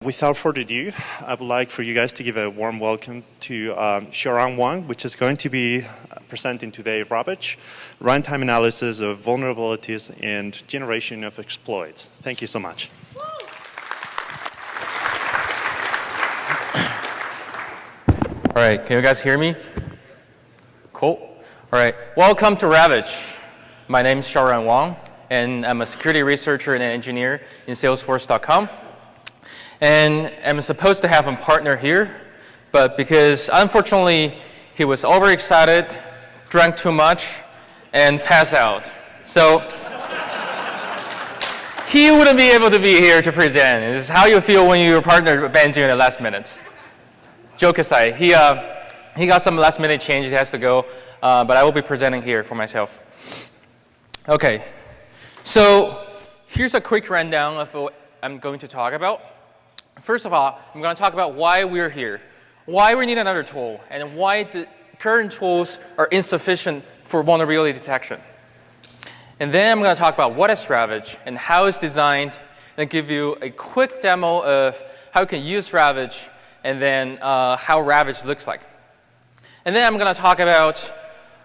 without further ado, I would like for you guys to give a warm welcome to Xiaoran Wang, which is going to be presenting today RAVAGE, Runtime Analysis of Vulnerabilities and Generation of Exploits. Thank you so much. All right, can you guys hear me? Cool. All right, welcome to RAVAGE. My name is Xiaoran Wang, and I'm a security researcher and an engineer in Salesforce.com. And I'm supposed to have a partner here, but because unfortunately he was overexcited, drank too much, and passed out. So he wouldn't be able to be here to present. This is how you feel when your partner abandons you in the last minute. Joke aside, he got some last minute change, he has to go, but I will be presenting here for myself. Okay, so here's a quick rundown of what I'm going to talk about. First of all, I'm going to talk about why we're here, why we need another tool, and why the current tools are insufficient for vulnerability detection. And then I'm going to talk about what is RAVAGE and how it's designed, and give you a quick demo of how you can use RAVAGE, and then how RAVAGE looks like. And then I'm going to talk about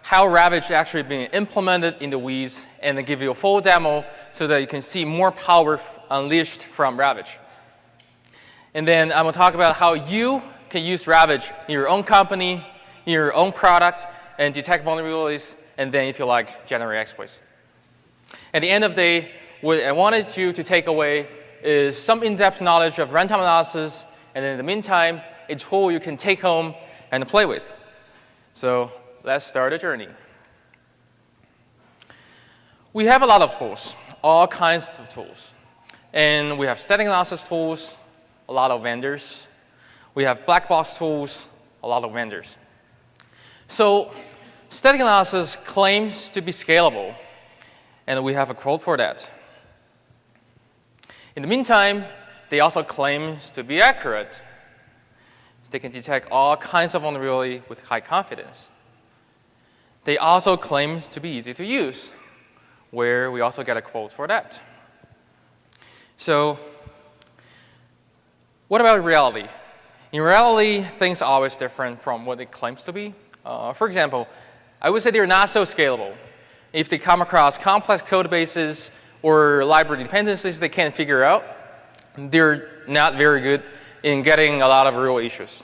how RAVAGE is actually being implemented in the weeds, and then give you a full demo so that you can see more power unleashed from RAVAGE. And then I'm going to talk about how you can use RAVAGE in your own company, in your own product, and detect vulnerabilities, and then, if you like, generate exploits. At the end of the day, what I wanted you to take away is some in-depth knowledge of runtime analysis, and in the meantime, a tool you can take home and play with. So let's start a journey. We have a lot of tools, all kinds of tools. And we have static analysis tools, a lot of vendors. We have black box tools, a lot of vendors. So static analysis claims to be scalable, and we have a quote for that. In the meantime, they also claim to be accurate. They can detect all kinds of vulnerability with high confidence. They also claim to be easy to use, where we also get a quote for that. So what about reality? In reality, things are always different from what it claims to be. For example, I would say they're not so scalable. If they come across complex code bases or library dependencies they can't figure out, they're not very good in getting a lot of real issues.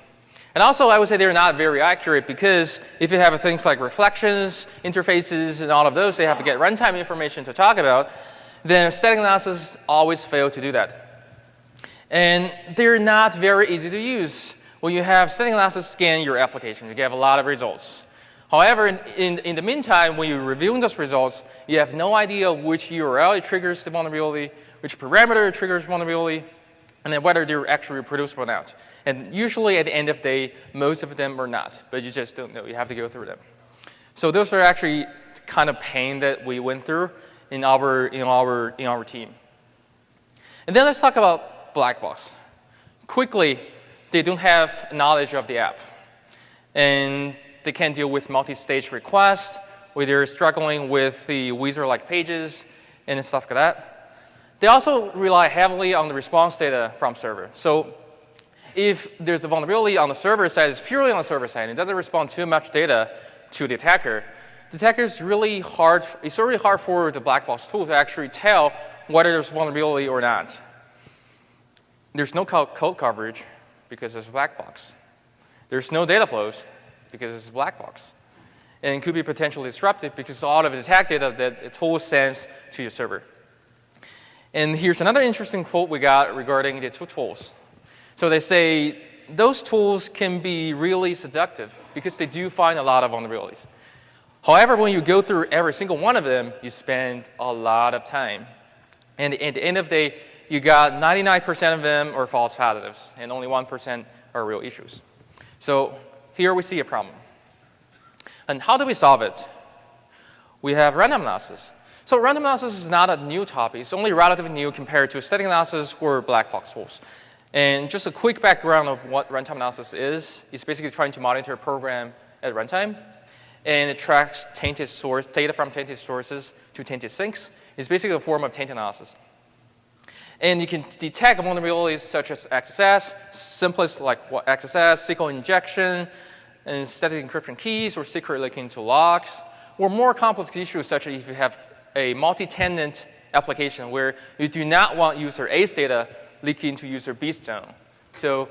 And also, I would say they're not very accurate because if you have things like reflections, interfaces, and all of those, they have to get runtime information to talk about, then static analysis always fail to do that. And they're not very easy to use. When you have static analysis scan your application, you get a lot of results. However, in the meantime, when you're reviewing those results, you have no idea which URL triggers the vulnerability, which parameter triggers vulnerability, and then whether they're actually reproducible or not. And usually at the end of the day, most of them are not, but you just don't know. You have to go through them. So those are actually kind of pain that we went through in our team. And then let's talk about Blackbox. Quickly, they don't have knowledge of the app. And they can't deal with multi-stage requests, where they're struggling with the wizard-like pages and stuff like that. They also rely heavily on the response data from server. So if there's a vulnerability on the server side, it's purely on the server side, and it doesn't respond too much data to the attacker. The attacker is really hard. It's really hard for the black box tool to actually tell whether there's vulnerability or not. There's no code coverage because it's a black box. There's no data flows because it's a black box. And it could be potentially disruptive because all of the attack data that the tool sends to your server. And here's another interesting quote we got regarding the two tools. So they say those tools can be really seductive because they do find a lot of vulnerabilities. However, when you go through every single one of them, you spend a lot of time. And at the end of the day, you got 99% of them are false positives, and only 1% are real issues. So here we see a problem. And how do we solve it? We have runtime analysis. So runtime analysis is not a new topic. It's only relatively new compared to static analysis or black box tools. And just a quick background of what runtime analysis is. It's basically trying to monitor a program at runtime. And it tracks tainted data from tainted sources to tainted sinks. It's basically a form of taint analysis. And you can detect vulnerabilities such as XSS, simplest like XSS, SQL injection, and static encryption keys, or secret leaking to logs, or more complex issues such as if you have a multi-tenant application where you do not want user A's data leaking to user B's zone. So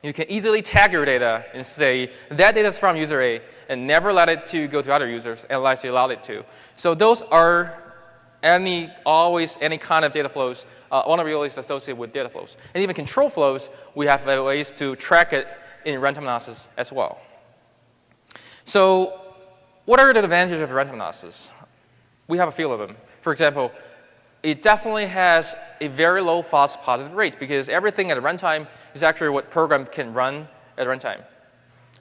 you can easily tag your data and say that data is from user A and never let it to go to other users unless you allow it to. So those are always any kind of data flows, vulnerabilities associated with data flows. And even control flows, we have ways to track it in runtime analysis as well. So what are the advantages of runtime analysis? We have a few of them. For example, it definitely has a very low false positive rate because everything at runtime is actually what program can run at runtime.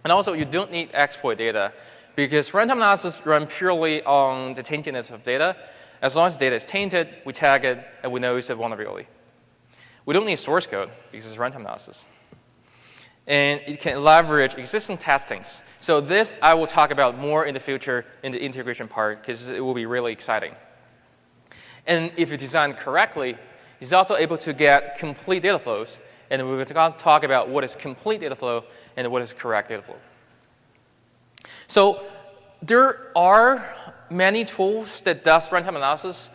And also, you don't need exploit data because runtime analysis runs purely on the taintedness of data. As long as data is tainted, we tag it, and we know it's a vulnerability. We don't need source code because it's runtime analysis. And it can leverage existing testings. So this I will talk about more in the future in the integration part because it will be really exciting. And if you design correctly, it's also able to get complete data flows. And we're going to talk about what is complete data flow and what is correct data flow. So there are many tools that does runtime analysis,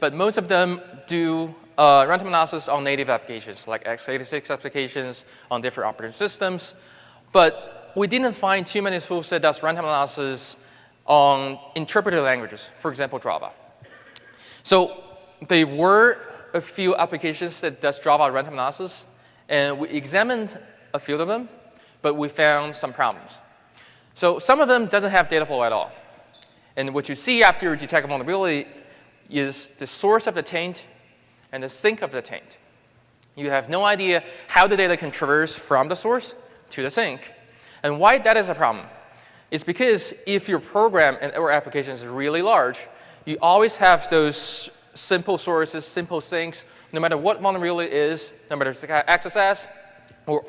but most of them do runtime analysis on native applications, like x86 applications on different operating systems. But we didn't find too many tools that does runtime analysis on interpreted languages, for example, Java. So there were a few applications that does Java runtime analysis, and we examined a few of them, but we found some problems. So some of them doesn't have data flow at all. And what you see after you detect a vulnerability is the source of the taint and the sink of the taint. You have no idea how the data can traverse from the source to the sink. And why that is a problem is because if your program or application is really large, you always have those simple sources, simple sinks, no matter what vulnerability is, no matter if it's XSS or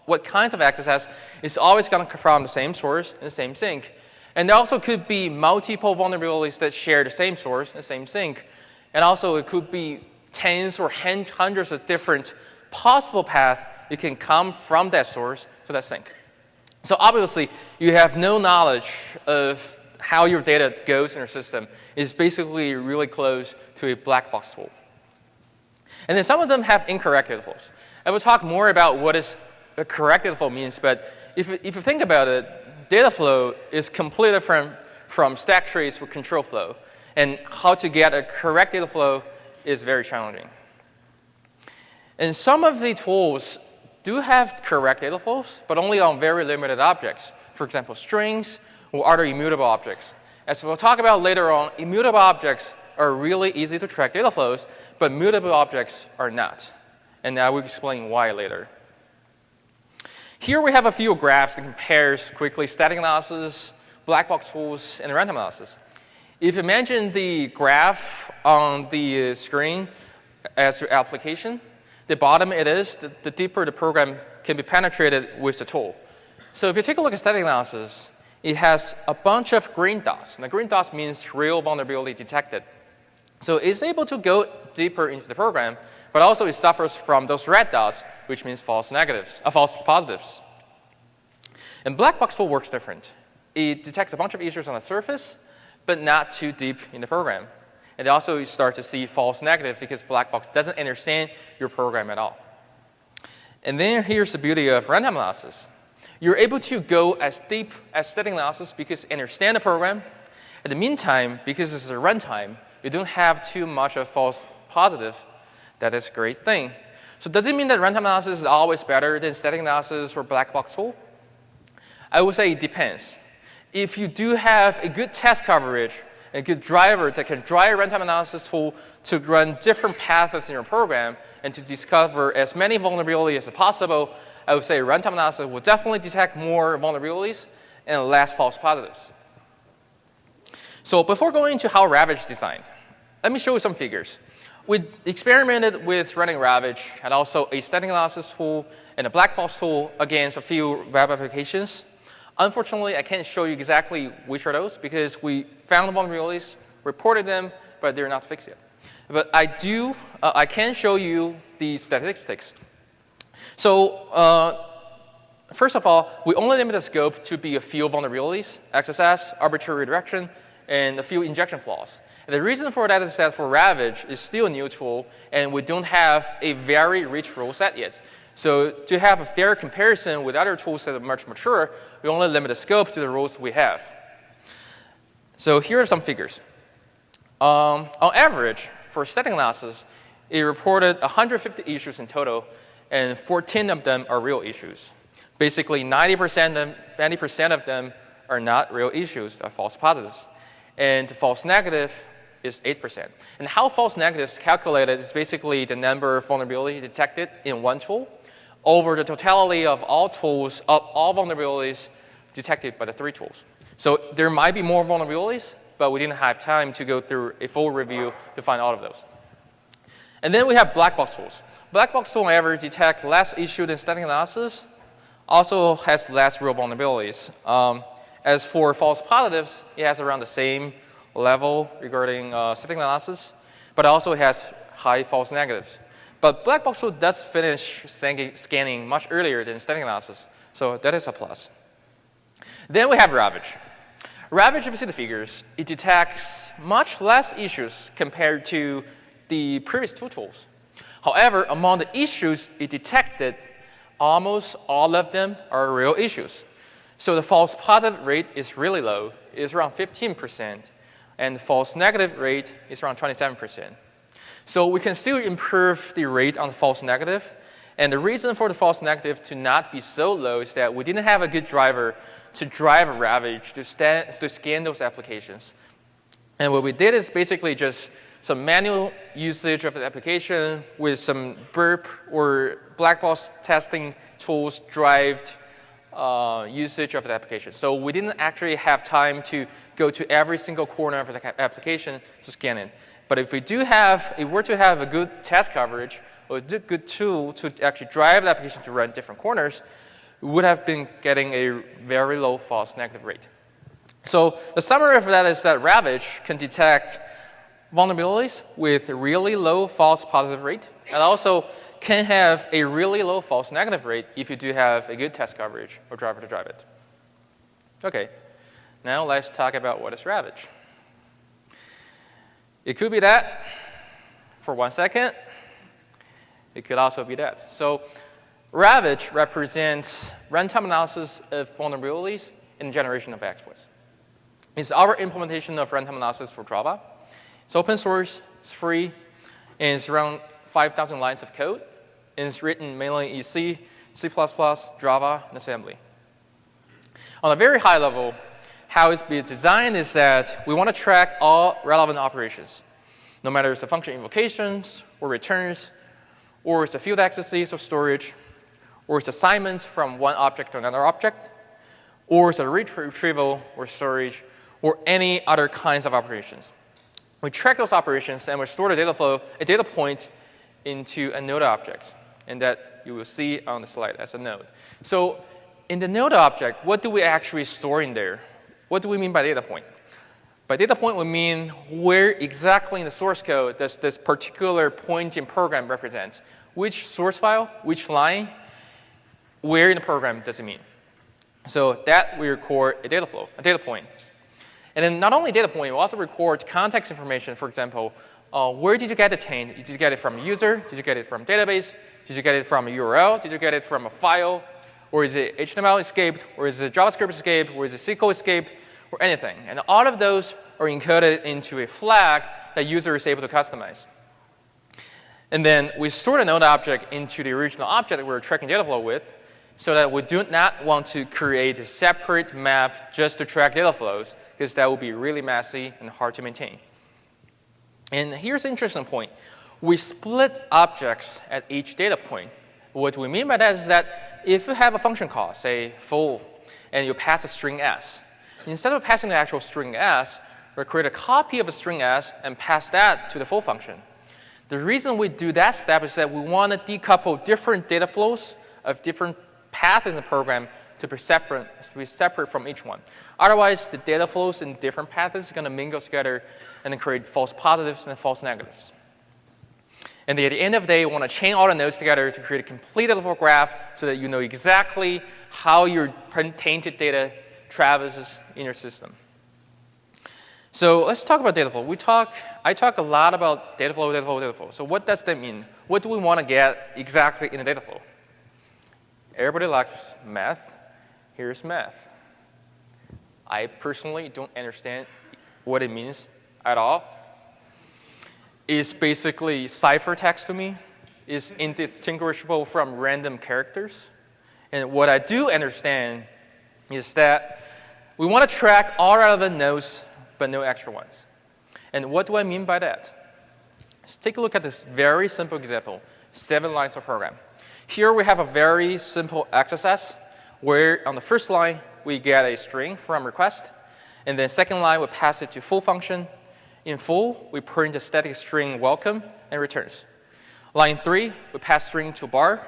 what kinds of XSS, it's always going to come from the same source and the same sink. And there also could be multiple vulnerabilities that share the same source and the same sink. And also it could be tens or hundreds of different possible paths you can come from that source to that sink. So obviously, you have no knowledge of how your data goes in your system. It's basically really close to a black box tool. And then some of them have incorrect data flows. I will talk more about what is a correct data flow means, but if you think about it, data flow is completely different from stack trace or control flow. And how to get a correct data flow is very challenging. And some of the tools do have correct data flows, but only on very limited objects. For example, strings or other immutable objects. As we'll talk about later on, immutable objects are really easy to track data flows, but mutable objects are not. And I will explain why later. Here we have a few graphs that compares quickly static analysis, black box tools, and runtime analysis. If you imagine the graph on the screen as your application, the bottom it is, the deeper the program can be penetrated with the tool. So if you take a look at static analysis, it has a bunch of green dots. And the green dots means real vulnerability detected. So it's able to go deeper into the program, but also it suffers from those red dots, which means false positives. And black box tool works different. It detects a bunch of issues on the surface, but not too deep in the program. And also you start to see false negative because black box doesn't understand your program at all. And then here's the beauty of runtime analysis. You're able to go as deep as static analysis because you understand the program. At the meantime, because this is a runtime, you don't have too much of false positive. That is a great thing. So does it mean that runtime analysis is always better than static analysis or black box tool? I would say it depends. If you do have a good test coverage, a good driver that can drive a runtime analysis tool to run different paths in your program and to discover as many vulnerabilities as possible, I would say runtime analysis will definitely detect more vulnerabilities and less false positives. So before going into how RAVAGE is designed, let me show you some figures. We experimented with running RAVAGE and also a static analysis tool and a black box tool against a few web applications. Unfortunately, I can't show you exactly which are those because we found vulnerabilities, reported them, but they're not fixed yet. But I can show you the statistics. So first of all, we only limit the scope to be a few vulnerabilities, XSS, arbitrary redirection, and a few injection flaws. And the reason for that is that for Ravage, it's still a new tool, and we don't have a very rich rule set yet. So to have a fair comparison with other tools that are much mature, we only limit the scope to the rules we have. So here are some figures. On average, for static analysis, it reported 150 issues in total, and 14 of them are real issues. Basically, 90% of them are not real issues, are false positives. And false negative is 8%. And how false negative is calculated is basically the number of vulnerabilities detected in one tool over the totality of all tools, of all vulnerabilities detected by the 3 tools. So there might be more vulnerabilities, but we didn't have time to go through a full review to find all of those. And then we have black box tools. Black box tool, on average, detect less issue than static analysis, also has less real vulnerabilities. As for false positives, it has around the same level regarding static analysis, but also has high false negatives. But black box tool does finish scanning much earlier than static analysis, so that is a plus. Then we have Ravage. Ravage, if you see the figures, it detects much less issues compared to the previous 2 tools. However, among the issues it detected, almost all of them are real issues. So the false positive rate is really low. It's around 15%. And the false negative rate is around 27%. So we can still improve the rate on the false negative. And the reason for the false negative to not be so low is that we didn't have a good driver to drive a Ravage to scan those applications. And what we did is basically just some manual usage of the application with some burp or black box testing tools derived usage of the application. So we didn't actually have time to go to every single corner of the application to scan it. But if we were to have a good test coverage or a good tool to actually drive the application to run different corners, we would have been getting a very low false negative rate. So the summary of that is that Ravage can detect vulnerabilities with a really low false positive rate, and also can have a really low false negative rate if you do have a good test coverage or driver to drive it. Okay, now let's talk about what is Ravage. It could be that for 1 second. It could also be that. So Ravage represents runtime analysis of vulnerabilities and generation of exploits. It's our implementation of runtime analysis for Java. It's open source, it's free, and it's around 5,000 lines of code. And it's written mainly in C, C++, Java, and assembly. On a very high level, how it's been designed is that we want to track all relevant operations, no matter it's the function invocations or returns, or it's a field accesses or storage, or it's assignments from one object to another object, or it's a retrieval or storage, or any other kinds of operations. We track those operations and we store the data flow, a data point, into a node object, and that you will see on the slide as a node. So in the node object, what do we actually store in there? What do we mean by data point? By data point, we mean where exactly in the source code does this particular point in program represent? Which source file, which line, where in the program does it mean? So that we record a data flow, a data point. And then not only data point, we also record context information. For example, where did you get attained? Did you get it from a user? Did you get it from a database? Did you get it from a URL? Did you get it from a file? Or is it HTML escaped? Or is it JavaScript escaped? Or is it SQL escaped? Or anything. And all of those are encoded into a flag that user is able to customize. And then we store the node object into the original object that we're tracking data flow with, so that we do not want to create a separate map just to track data flows, because that would be really messy and hard to maintain. And here's an interesting point. We split objects at each data point. What we mean by that is that if you have a function call, say full, and you pass a string s, instead of passing the actual string s, we create a copy of a string s and pass that to the full function. The reason we do that step is that we want to decouple different data flows of different paths in the program to be separate from each one. Otherwise, the data flows in different paths are going to mingle together and then create false positives and false negatives. And then at the end of the day, you want to chain all the nodes together to create a complete data flow graph so that you know exactly how your tainted data traverses in your system. So let's talk about data flow. I talk a lot about data flow, data flow, data flow. So what does that mean? What do we want to get exactly in a data flow? Everybody likes math. Here's math. I personally don't understand what it means at all. It's basically ciphertext to me. It's indistinguishable from random characters. And what I do understand is that we want to track all relevant nodes, but no extra ones. And what do I mean by that? Let's take a look at this very simple example, 7 lines of program. Here we have a very simple XSS where on the first line we get a string from request, and then second line we pass it to full function. In full, we print a static string welcome and returns. Line 3, we pass string to bar.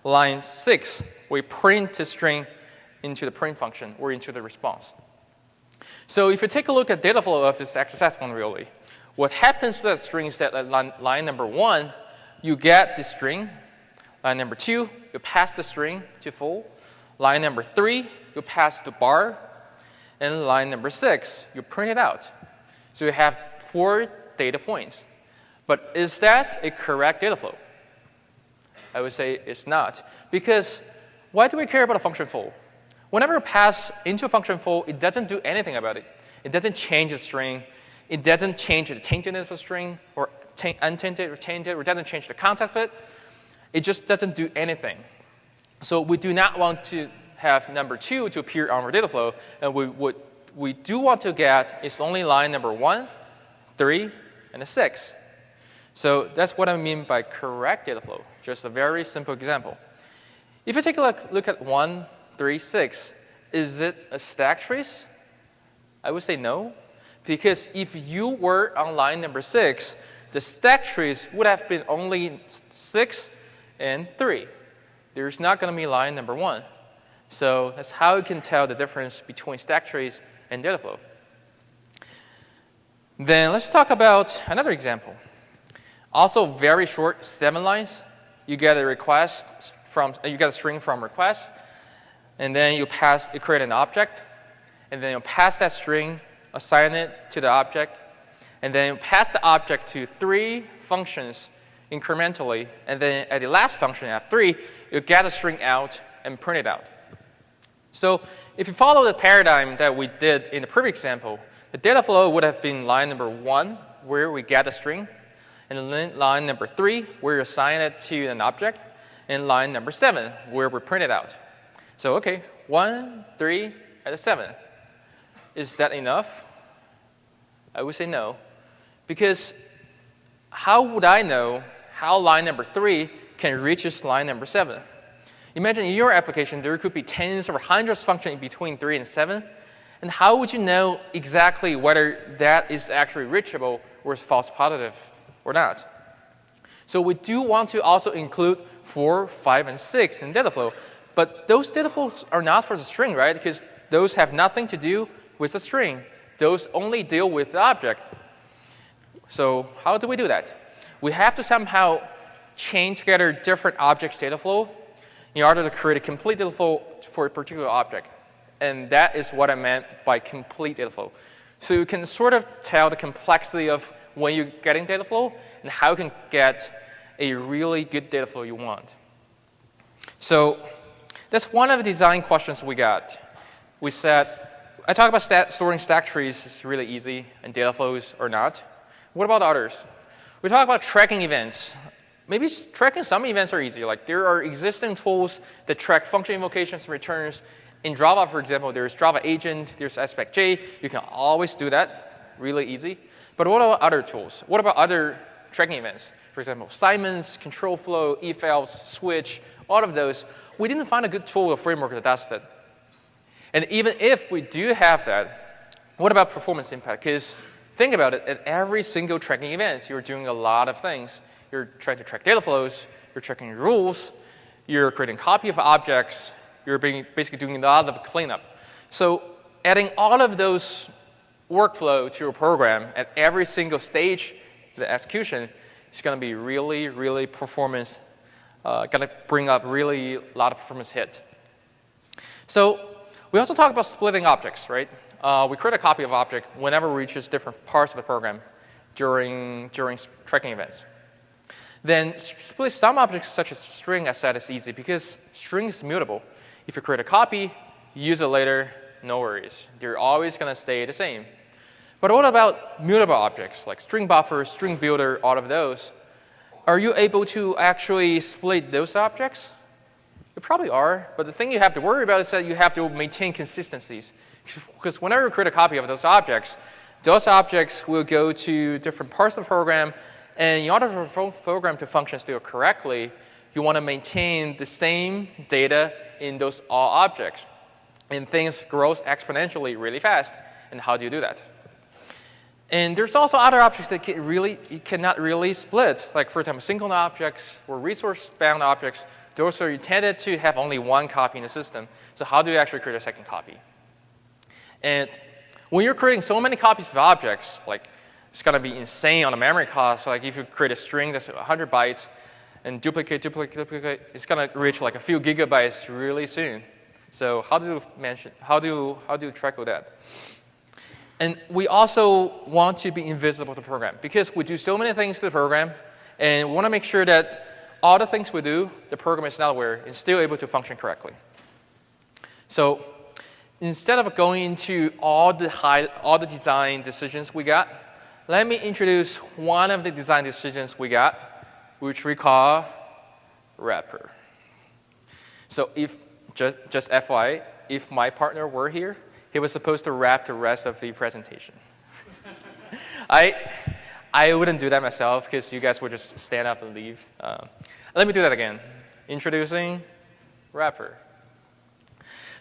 Line 6, we print a string into the print function or into the response. So if you take a look at data flow of this XSS vulnerability, what happens to that string is that at line number 1, you get the string. Line number 2, you pass the string to full. Line number 3, you pass to bar. And line number 6, you print it out. So you have 4 data points. But is that a correct data flow? I would say it's not. Because why do we care about a function full? Whenever you pass into a function full, it doesn't do anything about it. It doesn't change the string. It doesn't change the taintedness of the string, or untainted or tainted, or it doesn't change the context of it. It just doesn't do anything. So we do not want to have number 2 to appear on our data flow. And what we do want to get is only line number 1, 3, and 6. So that's what I mean by correct data flow. Just a very simple example. If you take a look at 1, 3, 6, is it a stack trace? I would say no. Because if you were on line number 6, the stack trace would have been only 6 and 3. There's not going to be line number 1. So that's how you can tell the difference between stack trace and data flow. Then let's talk about another example. Also very short, 7 lines. You get a string from request, and then you create an object, and then you pass that string, assign it to the object, and then you pass the object to 3 functions incrementally, and then at the last function, at 3, you get a string out and print it out. So if you follow the paradigm that we did in the previous example, the data flow would have been line number 1, where we get a string, and then line number 3, where you assign it to an object, and line number 7, where we print it out. So okay, 1, 3, and 7. Is that enough? I would say no. Because how would I know how line number 3 can reach this line number 7? Imagine in your application, there could be tens or hundreds of functions in between 3 and 7. And how would you know exactly whether that is actually reachable or is false positive or not? So we do want to also include 4, 5, and 6 in data flow. But those data flows are not for the string, right? Because those have nothing to do with the string. Those only deal with the object. So how do we do that? We have to somehow chain together different objects' data flow in order to create a complete data flow for a particular object. And that is what I meant by complete data flow. So you can sort of tell the complexity of when you're getting data flow and how you can get a really good data flow you want. So that's one of the design questions we got. We said, I talk about storing stack trees is really easy, and data flows are not. What about others? We talk about tracking events. Maybe tracking some events are easy. Like there are existing tools that track function invocations and returns. In Java, for example, there's Java Agent, there's SPECJ. You can always do that, really easy. But what about other tools? What about other tracking events? For example, Simon's, control flow, if-else, switch, all of those. We didn't find a good tool or framework that does that. And even if we do have that, what about performance impact? Because think about it, at every single tracking event, you're doing a lot of things. You're trying to track data flows, you're tracking rules, you're creating a copy of objects, you're basically doing a lot of cleanup. So adding all of those workflow to your program at every single stage of the execution it's going to be really, really performance, going to bring up really a lot of performance hit. So we also talk about splitting objects, right? We create a copy of object whenever it reaches different parts of the program during tracking events. Then split some objects such as string, as said, is easy because string is mutable. If you create a copy, use it later, no worries. They're always going to stay the same. But what about mutable objects like string buffer, string builder, all of those? Are you able to actually split those objects? You probably are, but the thing you have to worry about is that you have to maintain consistencies. Because whenever you create a copy of those objects will go to different parts of the program, and in order for the program to function still correctly, you want to maintain the same data in those all objects. And things grow exponentially really fast. And how do you do that? And there's also other objects that you cannot really split. Like, for example, single objects or resource-bound objects. Those are intended to have only one copy in the system. So how do you actually create a second copy? And when you're creating so many copies of objects, like, it's going to be insane on the memory cost. Like, if you create a string that's 100 bytes and duplicate, it's going to reach like a few gigabytes really soon. So how do you tackle that? And we also want to be invisible to the program because we do so many things to the program, and we want to make sure that all the things we do, the program is not aware and still able to function correctly. So instead of going into all the design decisions we got, let me introduce one of the design decisions we got, which we call wrapper. So if just FYI, if my partner were here, he was supposed to wrap the rest of the presentation. I wouldn't do that myself because you guys would just stand up and leave. Let me do that again. Introducing wrapper.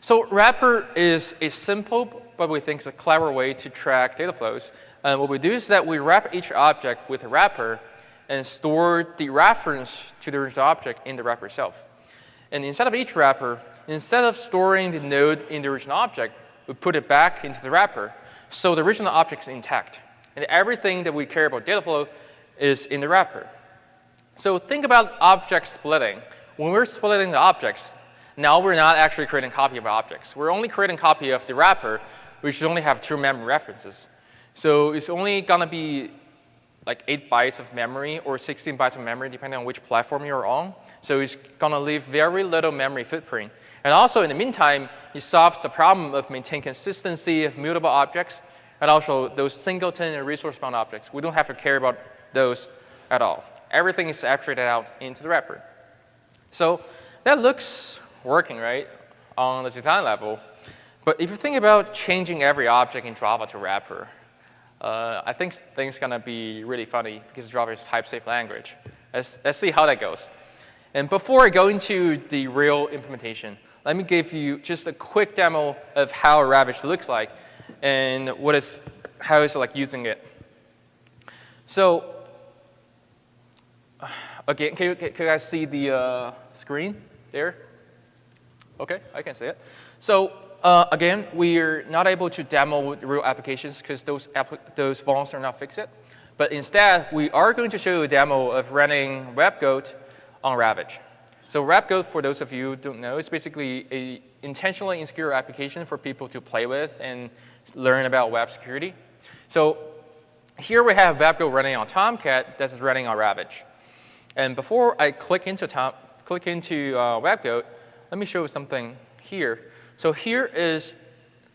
So wrapper is a simple, but we think is a clever way to track data flows. And what we do is that we wrap each object with a wrapper and store the reference to the original object in the wrapper itself. And inside of each wrapper, instead of storing the node in the original object, we put it back into the wrapper. So the original object is intact. And everything that we care about data flow is in the wrapper. So think about object splitting. When we're splitting the objects, now we're not actually creating a copy of objects. We're only creating a copy of the wrapper, which only have 2 memory references. So it's only going to be like 8 bytes of memory or 16 bytes of memory, depending on which platform you're on. So it's going to leave very little memory footprint. And also, in the meantime, it solves the problem of maintaining consistency of mutable objects and also those singleton and resource-bound objects. We don't have to care about those at all. Everything is abstracted out into the wrapper. So that looks working, right, on the design level. But if you think about changing every object in Java to wrapper, I think things are going to be really funny because Java is a type-safe language. Let's see how that goes. And before I go into the real implementation, let me give you just a quick demo of how RAVAGE looks like and how it's like using it. So again, can you guys see the screen there? OK, I can see it. So again, we're not able to demo the real applications because those vulns are not fixed. But instead, we are going to show you a demo of running WebGoat on RAVAGE. So WebGoat, for those of you who don't know, is basically an intentionally insecure application for people to play with and learn about web security. So here we have WebGoat running on Tomcat that is running on RAVAGE. And before I click into WebGoat, let me show you something here. So here is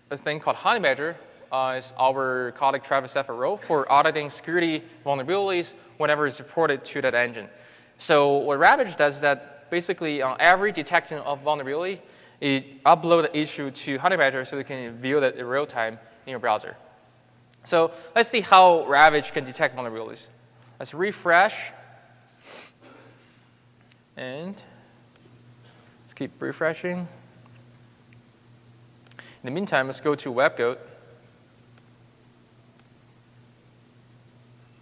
a thing called Honey Badger. It's our colleague Travis effort role for auditing security vulnerabilities whenever it's reported to that engine. So what RAVAGE does is that basically on every detection of vulnerability, it uploads the issue to Honey Badger so you can view that in real time in your browser. So let's see how RAVAGE can detect vulnerabilities. Let's refresh. And let's keep refreshing. In the meantime, let's go to WebGoat.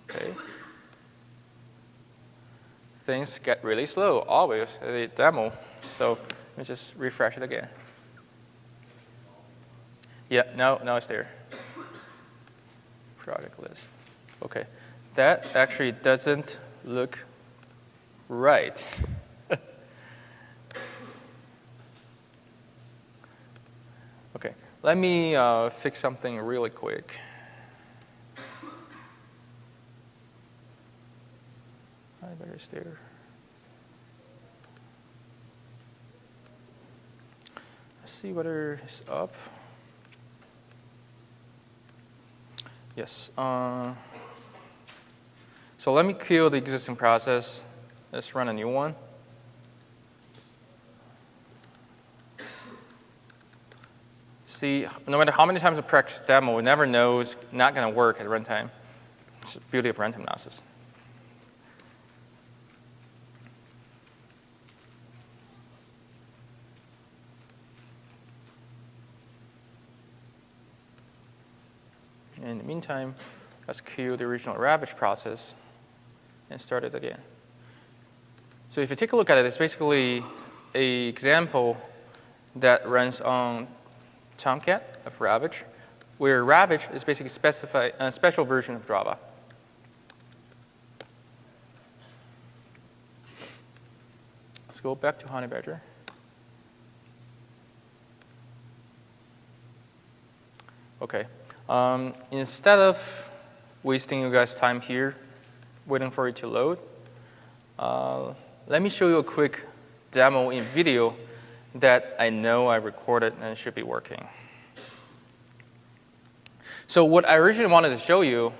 Okay. Things get really slow, always, at a demo. So let me just refresh it again. Yeah, now it's there. Project list. OK. That actually doesn't look right. Okay, let me fix something really quick. I better stay there. Let's see whether it's up. Yes. So let me kill the existing process. Let's run a new one. See, no matter how many times I practice demo, we never know it's not going to work at runtime. It's the beauty of runtime analysis. In the meantime, let's kill the original RAVAGE process and start it again. So if you take a look at it, it's basically an example that runs on Tomcat of RAVAGE, where RAVAGE is basically a special version of Java. Let's go back to Honey Badger. Okay. Instead of wasting you guys' time here, waiting for it to load, let me show you a quick demo in video that I know I recorded and should be working. So what I originally wanted to show you,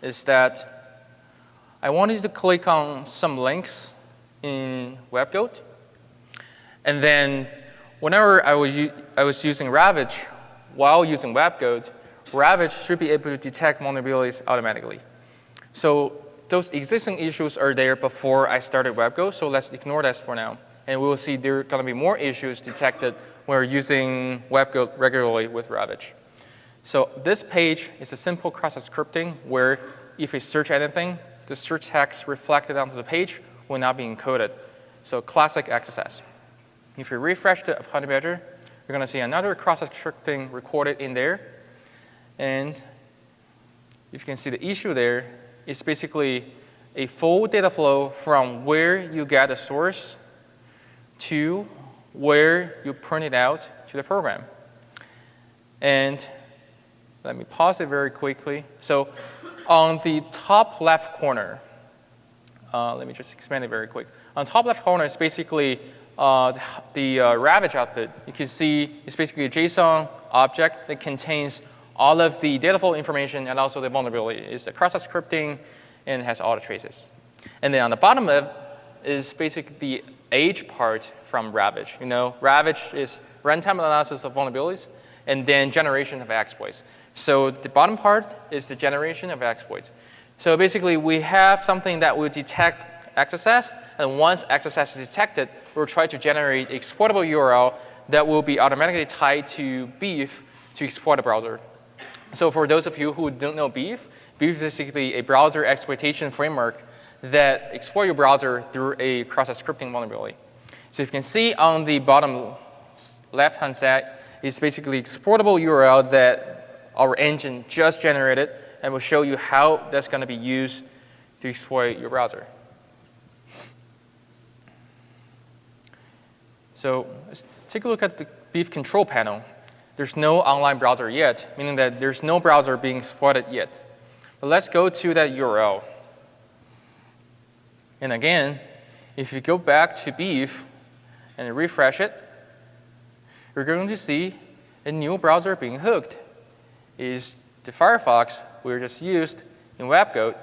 is that I wanted to click on some links in WebGoat, and then whenever I was using RAVAGE while using WebGoat, RAVAGE should be able to detect vulnerabilities automatically. So those existing issues are there before I started WebGoat, so let's ignore that for now. And we will see there are going to be more issues detected when we're using WebGoat regularly with RAVAGE. So this page is a simple cross-site scripting where if we search anything, the search text reflected onto the page will not be encoded. So classic XSS. If you refresh the Honey Badger, you're going to see another cross-site scripting recorded in there. And if you can see the issue there, it's basically a full data flow from where you get a source to where you print it out to the program. And let me pause it very quickly. So on the top left corner, let me just expand it very quick. On the top left corner is basically the RAVAGE output. You can see it's basically a JSON object that contains all of the data flow information and also the vulnerability. It's a cross-site scripting and has all the traces. And then on the bottom left is basically the age part from RAVAGE. You know, RAVAGE is runtime analysis of vulnerabilities and then generation of exploits. So the bottom part is the generation of exploits. So basically, we have something that will detect XSS, and once XSS is detected, we'll try to generate exploitable URL that will be automatically tied to Beef to exploit a browser. So for those of you who don't know Beef, Beef is basically a browser exploitation framework that exploits your browser through a cross-site scripting vulnerability. So if you can see on the bottom left-hand side, it's basically exportable URL that our engine just generated, and will show you how that's going to be used to exploit your browser. So let's take a look at the Beef control panel. There's no online browser yet, meaning that there's no browser being exploited yet. But let's go to that URL. And again, if you go back to Beef and refresh it, you're going to see a new browser being hooked. Is the Firefox we just used in WebGoat.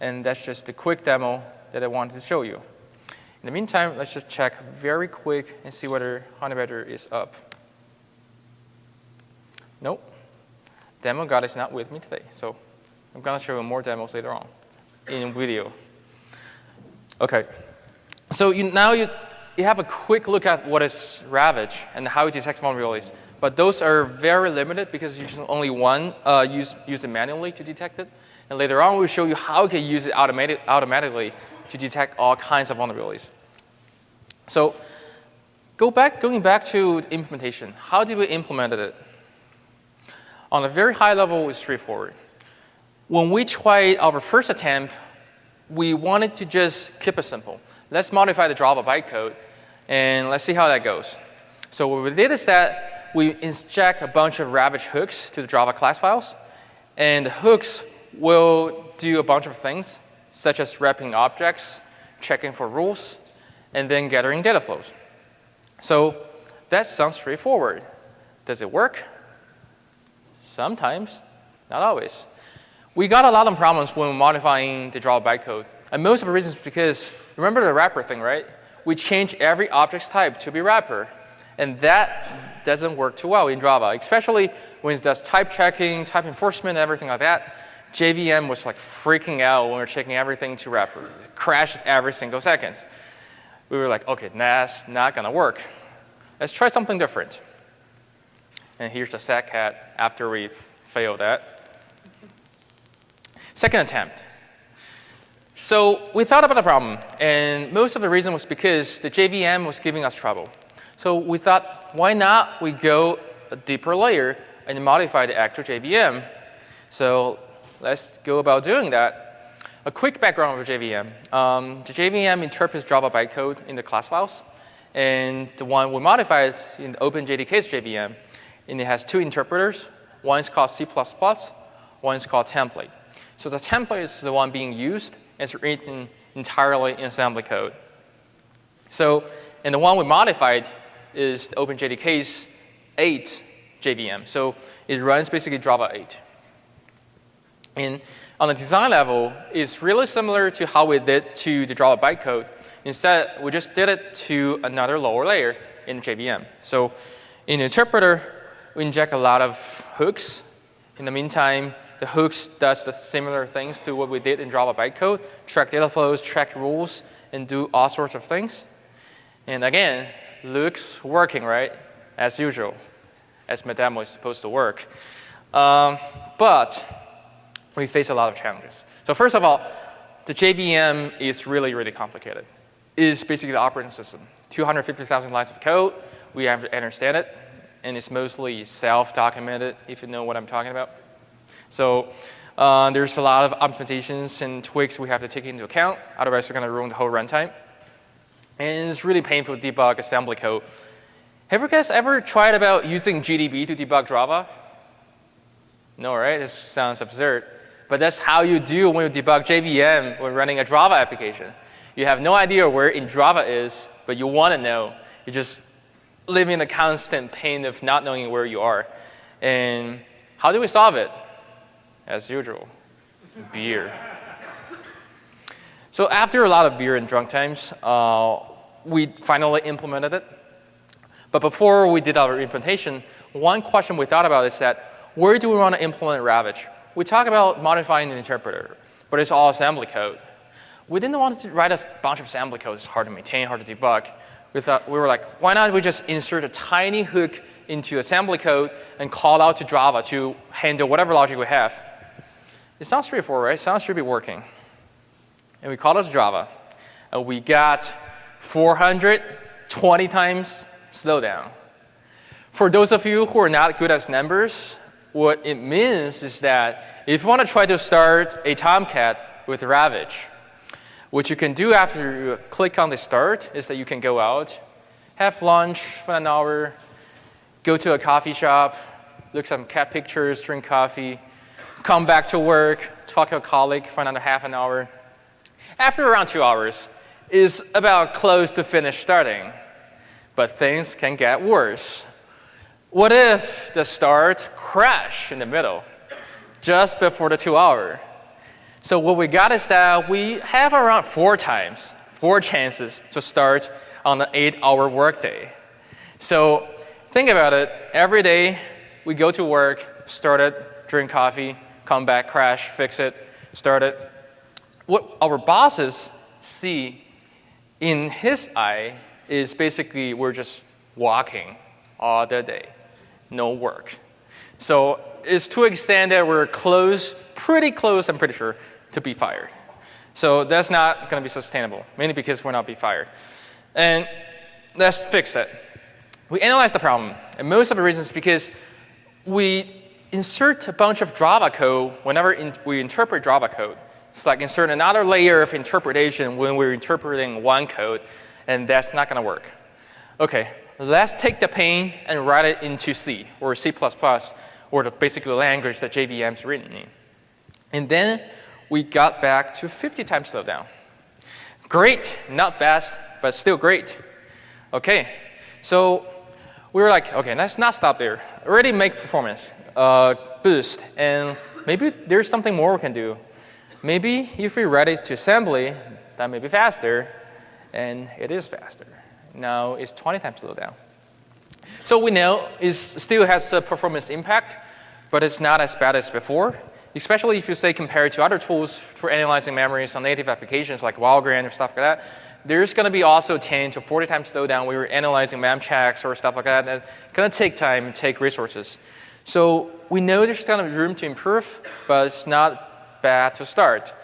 And that's just a quick demo that I wanted to show you. In the meantime, let's just check very quick and see whether Honey Badger is up. Nope. Demo God is not with me today. So I'm going to show you more demos later on in video. OK. So now you have a quick look at what is RAVAGE and how it detects vulnerabilities. But those are very limited because you should only use it manually to detect it. And later on, we'll show you how you can use it automatically to detect all kinds of vulnerabilities. So going back to the implementation, how did we implement it? On a very high level, it's straightforward. when we tried our first attempt, we wanted to just keep it simple. Let's modify the Java bytecode, and let's see how that goes. So what we did is that we inject a bunch of RAVAGE hooks to the Java class files, and the hooks will do a bunch of things, such as wrapping objects, checking for rules, and then gathering data flows. So that sounds straightforward. Does it work? Sometimes, not always. We got a lot of problems when modifying the Java bytecode. And most of the reasons is because, remember the wrapper thing, right? We change every object's type to be wrapper. And that doesn't work too well in Java, especially when it does type checking, type enforcement, everything like that. JVM was like freaking out when we were checking everything to wrapper. It crashed every single second. We were like, OK, that's not going to work. Let's try something different. And here's the sad cat after we failed that. Second attempt. So we thought about the problem, and most of the reason was because the JVM was giving us trouble. So we thought, why not we go a deeper layer and modify the actual JVM? So let's go about doing that. A quick background of the JVM. The JVM interprets Java bytecode in the class files, and the one we modified in the OpenJDK's JVM, and it has two interpreters. One is called C++, one is called template. So the template is the one being used, and it's written entirely in assembly code. So, and the one we modified is the OpenJDK's 8 JVM. So it runs basically Java 8. And on the design level, it's really similar to how we did to the Java bytecode. Instead, we just did it to another lower layer in the JVM. So in the interpreter, we inject a lot of hooks. In the meantime, the hooks does the similar things to what we did in Java bytecode, track data flows, track rules, and do all sorts of things. And again, looks working, right? As usual, as my demo is supposed to work. But we face a lot of challenges. So first of all, the JVM is really, really complicated. It's basically the operating system. 250,000 lines of code. We have to understand it. And it's mostly self-documented, if you know what I'm talking about. So there's a lot of optimizations and tweaks we have to take into account. Otherwise, we're going to ruin the whole runtime. And it's really painful to debug assembly code. Have you guys ever tried about using GDB to debug Java? No, right? This sounds absurd. But that's how you do when you debug JVM when running a Java application. You have no idea where in Java is, but you want to know. You just live in the constant pain of not knowing where you are. And how do we solve it? As usual, beer. So after a lot of beer and drunk times, we finally implemented it. But before we did our implementation, one question we thought about is that where do we want to implement RAVAGE? We talk about modifying the interpreter, but it's all assembly code. We didn't want to write a bunch of assembly code. It's hard to maintain, hard to debug. We were like, why not we just insert a tiny hook into assembly code and call out to Java to handle whatever logic we have? It sounds straightforward, right? It sounds should be working. And we called it to Java. And we got 420 times slowdown. For those of you who are not good at numbers, what it means is that if you want to try to start a Tomcat with RAVAGE, what you can do after you click on the start is that you can go out, have lunch for an hour, go to a coffee shop, look at some cat pictures, drink coffee, come back to work, talk to a colleague for another half an hour. After around 2 hours, is about close to finish starting. But things can get worse. What if the start crashed in the middle, just before the 2 hour? So what we got is that we have around 4 chances to start on an 8-hour workday. So think about it. Every day, we go to work, start it, drink coffee, come back, crash, fix it, start it. What our bosses see in his eye is basically we're just walking all the day, no work. So it's to an extent that we're close, pretty close, I'm pretty sure, to be fired. So that's not going to be sustainable, mainly because we're not be fired. And let's fix it. We analyzed the problem, and most of the reasons is because we insert a bunch of Java code whenever we interpret Java code. It's like insert another layer of interpretation when we're interpreting one code, and that's not going to work. OK, let's take the pain and write it into C or C++, or the basically language that JVM is written in. And then we got back to 50 times slowdown. Great, not best, but still great. OK, so we were like, OK, let's not stop there. Already make performance boost, and maybe there's something more we can do. Maybe if we write it to assembly, that may be faster, and it is faster. Now it's 20 times slowdown. So we know it still has a performance impact, but it's not as bad as before, especially if you say compare it to other tools for analyzing memories on native applications like Valgrind or stuff like that. There's going to be also 10 to 40 times slowdown when we're analyzing mem checks or stuff like that. It's going to take time and take resources. So we know there's kind of room to improve, but it's not bad to start.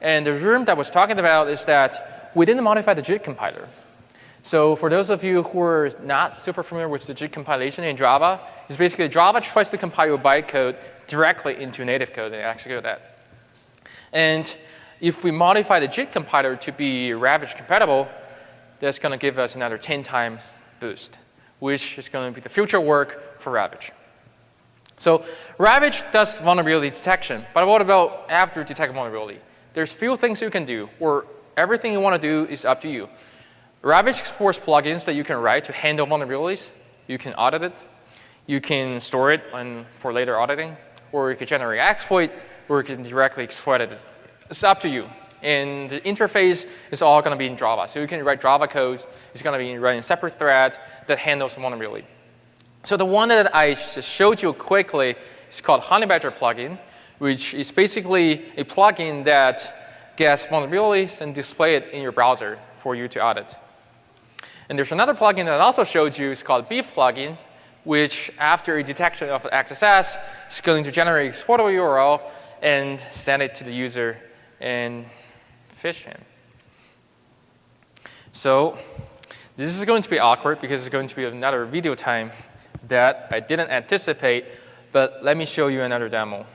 And the room that I was talking about is that we didn't modify the JIT compiler. So for those of you who are not super familiar with the JIT compilation in Java, it's basically Java tries to compile bytecode directly into native code and execute that. And if we modify the JIT compiler to be RAVAGE compatible, that's going to give us another 10 times boost, which is going to be the future work for RAVAGE. So RAVAGE does vulnerability detection, but what about after detect vulnerability? There's few things you can do, or everything you want to do is up to you. RAVAGE exports plugins that you can write to handle vulnerabilities. You can audit it. You can store it for later auditing, or you can generate exploit, or you can directly exploit it. It's up to you. And the interface is all going to be in Java. So you can write Java codes. It's going to be running a separate thread that handles vulnerability. So the one that I just showed you quickly is called Honey Badger plugin, which is basically a plugin that gets vulnerabilities and display it in your browser for you to audit. And there's another plugin that I also showed you. It's called Beef plugin, which after a detection of XSS, is going to generate exportable URL and send it to the user and phish him. So this is going to be awkward because it's going to be another video time that I didn't anticipate, but let me show you another demo.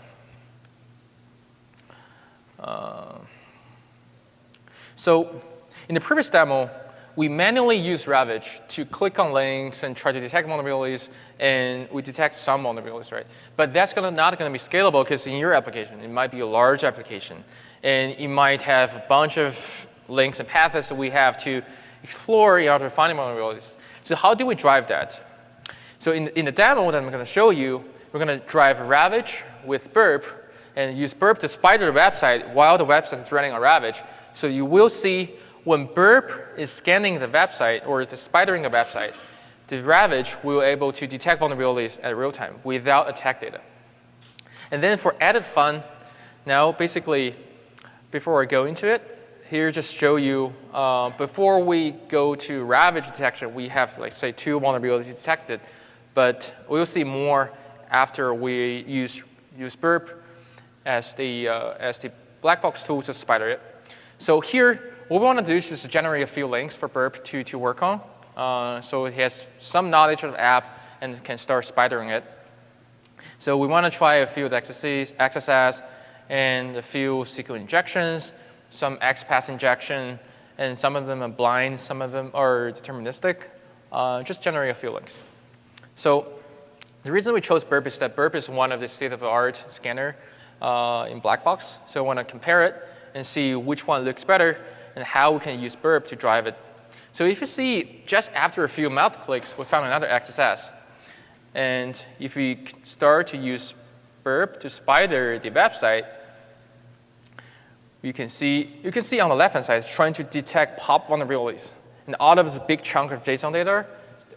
So in the previous demo, we manually use RAVAGE to click on links and try to detect vulnerabilities, and we detect some vulnerabilities, right? But that's not going to be scalable because in your application, it might be a large application, and you might have a bunch of links and paths that we have to explore in order to find vulnerabilities. So how do we drive that? So in the demo that I'm going to show you, we're going to drive RAVAGE with burp and use burp to spider the website while the website is running on RAVAGE. So you will see when burp is scanning the website or the spidering the website, the RAVAGE will be able to detect vulnerabilities at real time without attack data. And then for added fun, now basically before I go into it, here just show you before we go to RAVAGE detection, we have like say 2 vulnerabilities detected. But we'll see more after we use burp as the black box tool to spider it. So here, what we want to do is just generate a few links for burp to work on. So it has some knowledge of the app and can start spidering it. So we want to try a few XSS and a few SQL injections, some XPath injection, and some of them are blind, some of them are deterministic. Just generate a few links. So the reason we chose burp is that burp is one of the state-of-the-art scanner in Blackbox. So I want to compare it and see which one looks better and how we can use burp to drive it. So if you see, just after a few mouse clicks, we found another XSS. And if we start to use burp to spider the website, you can see on the left-hand side, it's trying to detect pop vulnerabilities. And all of this big chunk of JSON data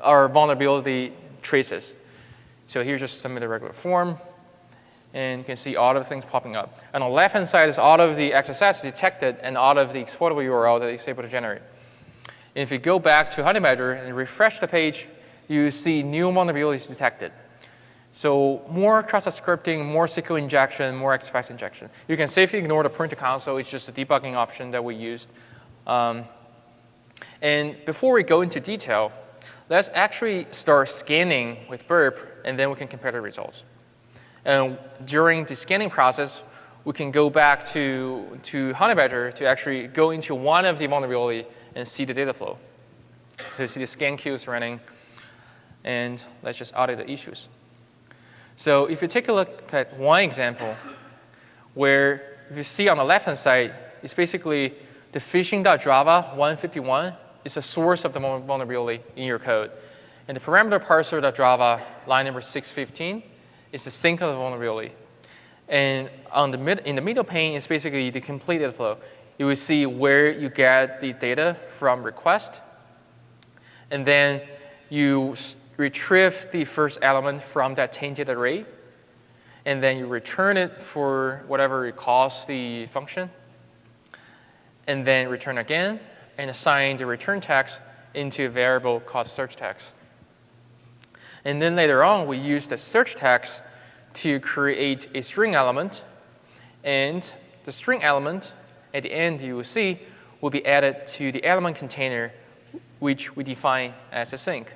are vulnerability traces. So here, just submit a regular form. And you can see all of the things popping up. And on the left-hand side is all of the XSS detected and all of the exportable URL that it's able to generate. And if you go back to Honey Badger and refresh the page, you see new vulnerabilities detected. So more cross-site scripting, more SQL injection, more XPath injection. You can safely ignore the print to console. It's just a debugging option that we used. And before we go into detail, let's actually start scanning with burp, and then we can compare the results. And during the scanning process, we can go back to Honey Badger to actually go into one of the vulnerability and see the data flow. So you see the scan queues running, and let's just audit the issues. So if you take a look at one example, where if you see on the left-hand side, it's basically the phishing.java 151 is the source of the vulnerability in your code. And the parameter parser.java line number 615 is the sink of the vulnerability. And in the middle pane is basically the complete data flow. You will see where you get the data from request. And then you retrieve the first element from that tainted array. And then you return it for whatever it calls the function. And then return again and assign the return text into a variable called search text. And then later on, we use the search text to create a string element. And the string element, at the end, you will see, will be added to the element container, which we define as a sink.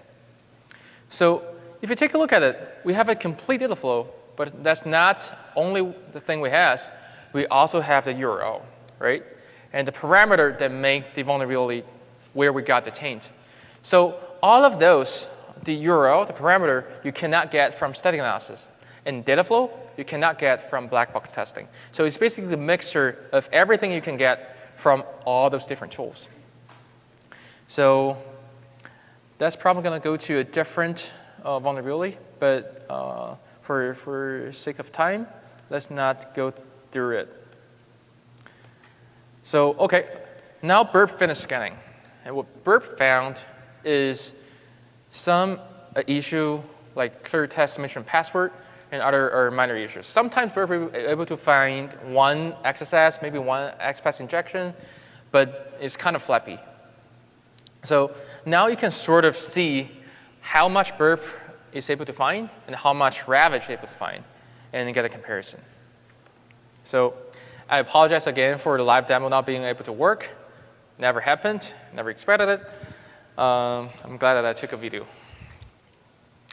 So if you take a look at it, we have a complete data flow, but that's not only the thing we have. We also have the URL, right? And the parameter that make the vulnerability where we got the taint. So all of those, the URL, the parameter, you cannot get from static analysis. And data flow, you cannot get from black box testing. So it's basically the mixture of everything you can get from all those different tools. So that's probably going to go to a different vulnerability. But for sake of time, let's not go through it. So, OK, now Burp finished scanning. And what Burp found is some issue like clear test submission password and other minor issues. Sometimes we're able to find one XSS, maybe one XPath injection, but it's kind of flappy. So now you can sort of see how much Burp is able to find and how much Ravage is able to find, and get a comparison. So I apologize again for the live demo not being able to work. Never happened. Never expected it. I'm glad that I took a video.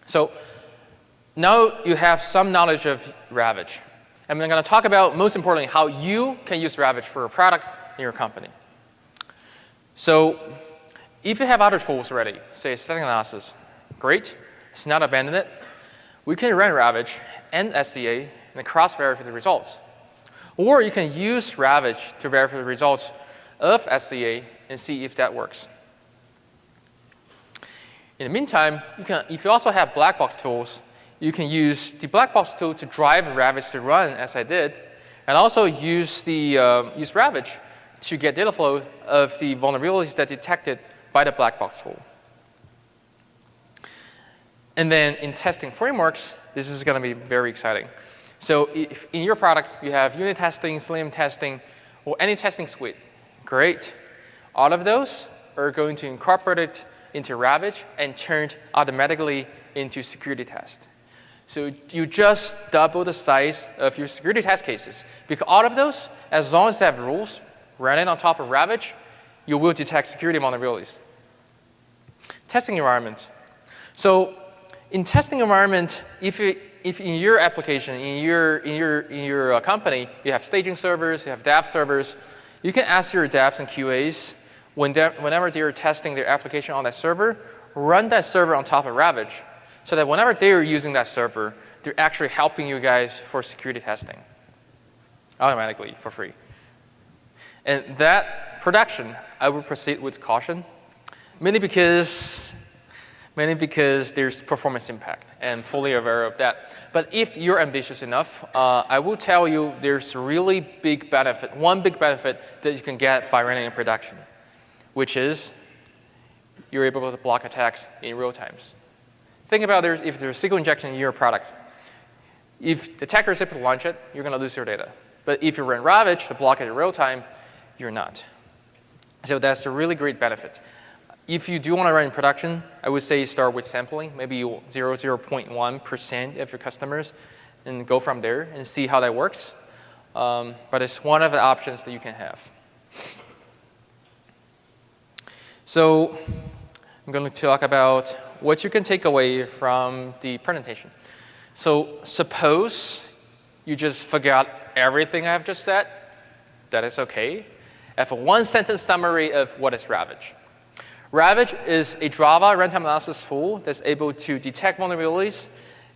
So now you have some knowledge of Ravage. And I'm going to talk about, most importantly, how you can use Ravage for a product in your company. So if you have other tools already, say static analysis, great. Let's not abandon it. We can run Ravage and SDA and cross-verify the results. Or you can use Ravage to verify the results of SDA and see if that works. In the meantime, if you also have black box tools, you can use the black box tool to drive Ravage to run, as I did, and also use Ravage to get data flow of the vulnerabilities that detected by the black box tool. And then in testing frameworks, this is going to be very exciting. So if in your product you have unit testing, Slim testing, or any testing suite, great. All of those are going to incorporate it into Ravage and turned automatically into security test. So you just double the size of your security test cases. Because all of those, as long as they have rules running on top of Ravage, you will detect security vulnerabilities. Testing environment. So in testing environment, if in your application, in your company, you have staging servers, you have dev servers, you can ask your devs and QAs whenever they're testing their application on that server, run that server on top of Ravage, so that whenever they're using that server, they're actually helping you guys for security testing automatically for free. And that production, I will proceed with caution, mainly because there's performance impact, and fully aware of that. But if you're ambitious enough, I will tell you there's a really big benefit, one big benefit that you can get by running in production, which is you're able to block attacks in real times. Think about if there's a SQL injection in your product. If the attacker is able to launch it, you're going to lose your data. But if you run Ravage to block it in real time, you're not. So that's a really great benefit. If you do want to run in production, I would say start with sampling, maybe 0.1% of your customers, and go from there and see how that works. But it's one of the options that you can have. So I'm going to talk about what you can take away from the presentation. So suppose you just forgot everything I've just said, that is okay. I have a one-sentence summary of what is RAVAGE. RAVAGE is a Java runtime analysis tool that's able to detect vulnerabilities,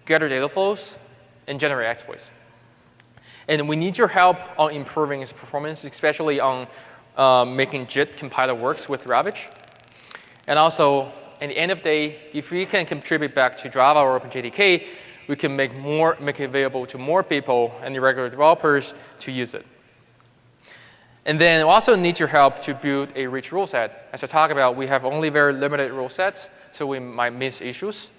gather data flows, and generate exploits. And we need your help on improving its performance, especially on making JIT compiler works with RAVAGE. And also, at the end of the day, if we can contribute back to Java or OpenJDK, we can make it available to more people and the regular developers to use it. And then we also need your help to build a rich rule set. As I talked about, we have only very limited rule sets, so we might miss issues.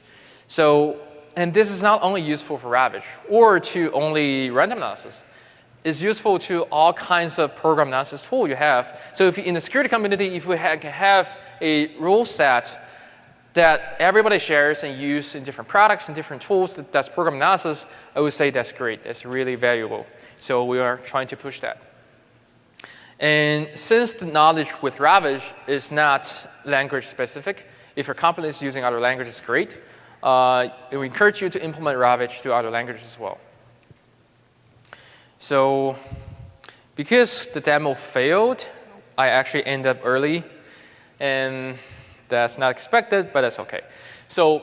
And this is not only useful for RAVAGE or to only runtime analysis. It's useful to all kinds of program analysis tool you have. So if in the security community, if we can have a rule set that everybody shares and use in different products and different tools that's program analysis, I would say that's great. That's really valuable. So we are trying to push that. And since the knowledge with RAVAGE is not language specific, if your company is using other languages, great. We encourage you to implement RAVAGE to other languages as well. So because the demo failed, I actually ended up early. And that's not expected, but that's OK. So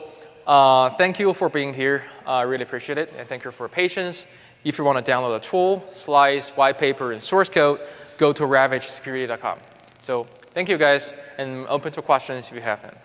thank you for being here. I really appreciate it. And thank you for your patience. If you want to download a tool, slides, white paper, and source code, go to ravagesecurity.com. So thank you, guys. And open to questions if you have them.